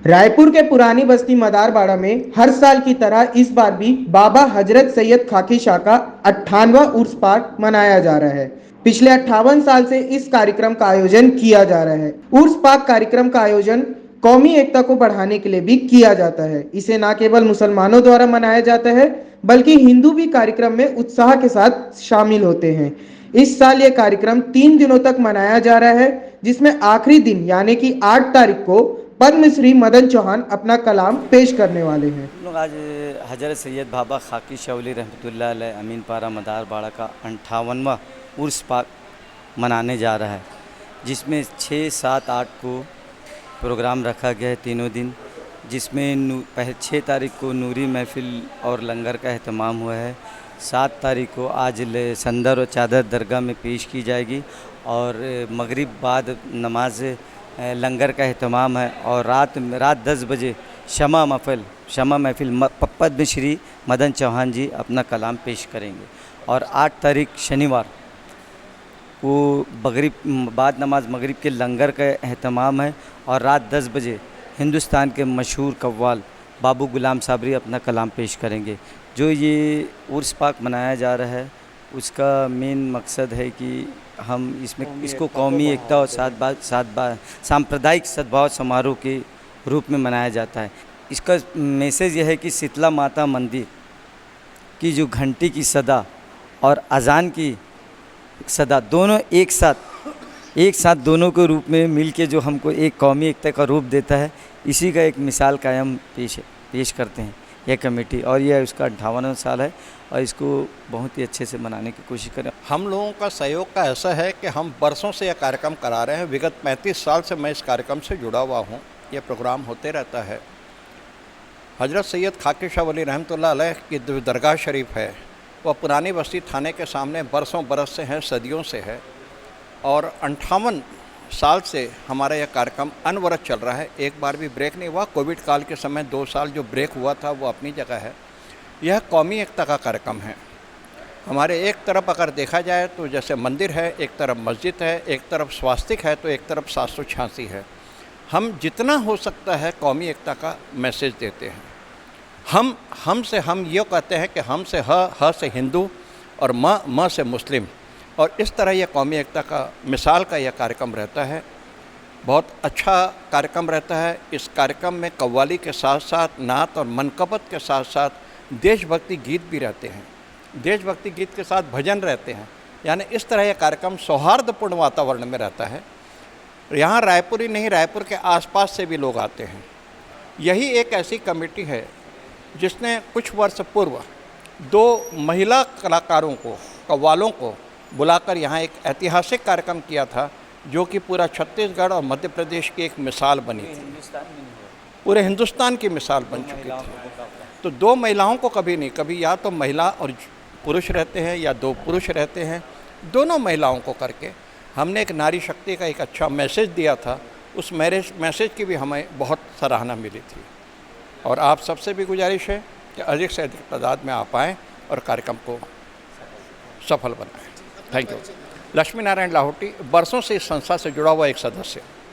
रायपुर के पुरानी बस्ती मदारबाड़ा में हर साल की तरह इस बार भी बाबा हजरत सैयद खाकी शाह का 58वां उर्स पाक मनाया जा रहा है। पिछले 58 साल से इस कार्यक्रम का आयोजन किया जा रहा है। उर्स पाक कार्यक्रम का आयोजन कौमी एकता को बढ़ाने के लिए भी किया जाता है। इसे न केवल मुसलमानों द्वारा मनाया जाता है बल्कि हिंदू भी कार्यक्रम में उत्साह के साथ शामिल होते हैं। इस साल ये कार्यक्रम 3 दिनों तक मनाया जा रहा है, जिसमें आखिरी दिन यानी कि 8 तारीख को पद्मश्री मदन चौहान अपना कलाम पेश करने वाले हैं। हम लोग आज हजरत सैयद बाबा खाकी शाह वली रहमतुल्लाह अलैह अमीन पारा मदारबाड़ा का 58वां उर्स पाक मनाने जा रहा है, जिसमें 6, 7, 8 को प्रोग्राम रखा गया है तीनों दिन, जिसमें 6 तारीख को नूरी महफिल और लंगर का अहतमाम हुआ है। 7 तारीख को आज संदर और चादर दरगाह में पेश की जाएगी और मगरिब बाद नमाज लंगर का अहतमाम है और रात 10 बजे शमा महफिल पद्मश्री मदन चौहान जी अपना कलाम पेश करेंगे। और 8 तारीख शनिवार को बाद नमाज मगरिब के लंगर का अहतमाम है और रात 10 बजे हिंदुस्तान के मशहूर कव्वाल बाबू गुलाम साबरी अपना कलाम पेश करेंगे। जो ये उर्स पाक मनाया जा रहा है उसका मेन मकसद है कि हम इसको कौमी एकता और सांप्रदायिक सद्भाव समारोह के रूप में मनाया जाता है। इसका मैसेज यह है कि शीतला माता मंदिर की जो घंटी की सदा और अजान की सदा दोनों एक साथ दोनों के रूप में मिलके जो हमको एक कौमी एकता का रूप देता है, इसी का एक मिसाल कायम पेश करते हैं यह कमेटी। और यह उसका 58वां साल है और इसको बहुत ही अच्छे से मनाने की कोशिश करें। हम लोगों का सहयोग का ऐसा है कि हम बरसों से यह कार्यक्रम करा रहे हैं। विगत 35 साल से मैं इस कार्यक्रम से जुड़ा हुआ हूँ। यह प्रोग्राम होते रहता है। हजरत सैयद खाकी शाह वली रहमतुल्लाह अलैह की दरगाह शरीफ है, वह पुरानी बस्ती थाने के सामने बरसों बरस से है, सदियों से है और 58 साल से हमारा यह कार्यक्रम अनवरत चल रहा है। एक बार भी ब्रेक नहीं हुआ। कोविड काल के समय 2 साल जो ब्रेक हुआ था वो अपनी जगह है। यह कौमी एकता का कार्यक्रम है। हमारे एक तरफ अगर देखा जाए तो जैसे मंदिर है, एक तरफ मस्जिद है, एक तरफ स्वास्तिक है, तो एक तरफ 786 है। हम जितना हो सकता है कौमी एकता का मैसेज देते हैं। हम ये कहते हैं कि हम से ह से हिंदू और म से मुस्लिम, और इस तरह यह कौमी एकता का मिसाल का यह कार्यक्रम रहता है। बहुत अच्छा कार्यक्रम रहता है। इस कार्यक्रम में कव्वाली के साथ साथ नात और मनकबत के साथ साथ देशभक्ति गीत भी रहते हैं। देशभक्ति गीत के साथ भजन रहते हैं। यानी इस तरह यह कार्यक्रम सौहार्दपूर्ण वातावरण में रहता है। यहाँ रायपुर ही नहीं, रायपुर के आसपास से भी लोग आते हैं। यही एक ऐसी कमेटी है जिसने कुछ वर्ष पूर्व 2 महिला कलाकारों को, कव्वालों को बुलाकर यहाँ एक ऐतिहासिक कार्यक्रम किया था, जो कि पूरा छत्तीसगढ़ और मध्य प्रदेश की एक मिसाल बनी थी। पूरे हिंदुस्तान की मिसाल बन चुकी थी। तो 2 महिलाओं को कभी या तो महिला और पुरुष रहते हैं या 2 पुरुष रहते हैं, दोनों महिलाओं को करके हमने एक नारी शक्ति का एक अच्छा मैसेज दिया था। उस मैसेज की भी हमें बहुत सराहना मिली थी। और आप सबसे भी गुजारिश है कि अधिक से अधिक तादाद में आप आएँ और कार्यक्रम को सफल बनाएं। Thank you. लक्ष्मी नारायण लाहौटी, बरसों से इस संस्था से जुड़ा हुआ एक सदस्य।